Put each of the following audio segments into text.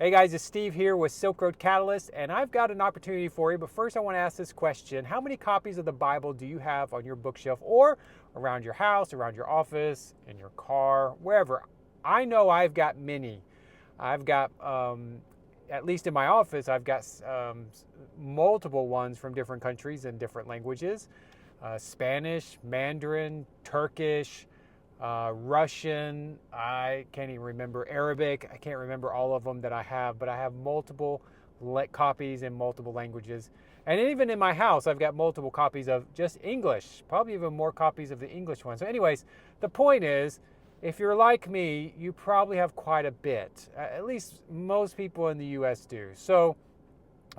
Hey guys, it's Steve here with Silk Road Catalyst, and I've got an opportunity for you. But first, I want to ask this question: how many copies of the Bible do you have on your bookshelf, or around your house, around your office, in your car, wherever? I know I've got many. I've got, at least in my office, I've got multiple ones from different countries and different languages: Spanish, Mandarin, Turkish. Russian, I can't even remember, Arabic, I can't remember all of them that I have, but I have multiple copies in multiple languages. And even in my house, I've got multiple copies of just English, probably even more copies of the English one. So anyways, the point is, if you're like me, you probably have quite a bit. At least most people in the US do. So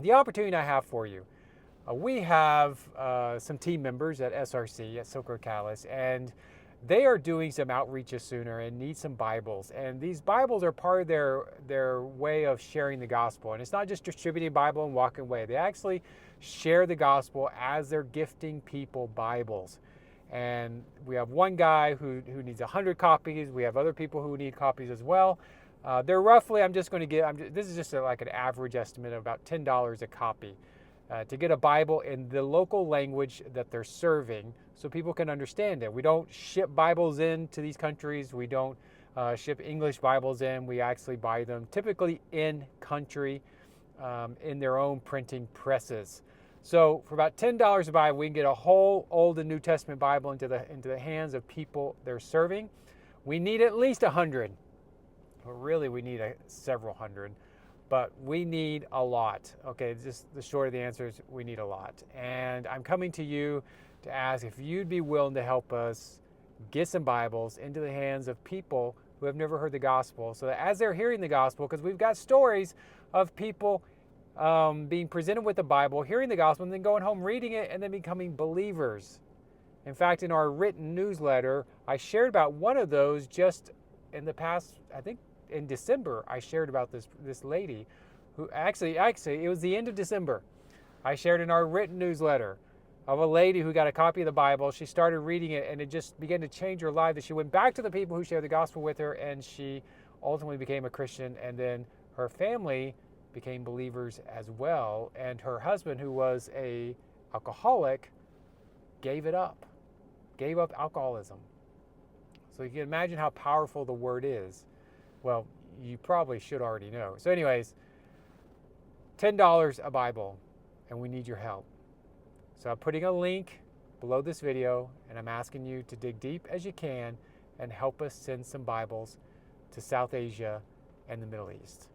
the opportunity I have for you, we have some team members at SRC, at Silk Road Catalyst, and they are doing some outreaches sooner and need some Bibles. And these Bibles are part of their way of sharing the gospel. And it's not just distributing a Bible and walking away. They actually share the gospel as they're gifting people Bibles. And we have one guy who needs 100 copies. We have other people who need copies as well. They're roughly, this is just like an average estimate of about $10 a copy. To get a Bible in the local language that they're serving so people can understand it. We don't ship Bibles into these countries. We don't ship English Bibles in. We actually buy them typically in country in their own printing presses. So for about $10 a Bible, we can get a whole Old and New Testament Bible into the hands of people they're serving. We need at least 100. But really, we need several hundred. But we need a lot. Okay, just the short of the answer is we need a lot. And I'm coming to you to ask if you'd be willing to help us get some Bibles into the hands of people who have never heard the gospel, so that as they're hearing the gospel, because we've got stories of people being presented with the Bible, hearing the gospel, and then going home reading it and then becoming believers. In fact, in our written newsletter, I shared about one of those just in the past, I think, in December. I shared about this lady who actually it was the end of December. I shared in our written newsletter of a lady who got a copy of the Bible. She started reading it and it just began to change her life. That she went back to the people who shared the gospel with her, and she ultimately became a Christian, and then her family became believers as well. And her husband, who was a alcoholic, gave up alcoholism. So you can imagine how powerful the word is. Well, you probably should already know. So anyways, $10 a Bible, and we need your help. So I'm putting a link below this video, and I'm asking you to dig deep as you can and help us send some Bibles to South Asia and the Middle East.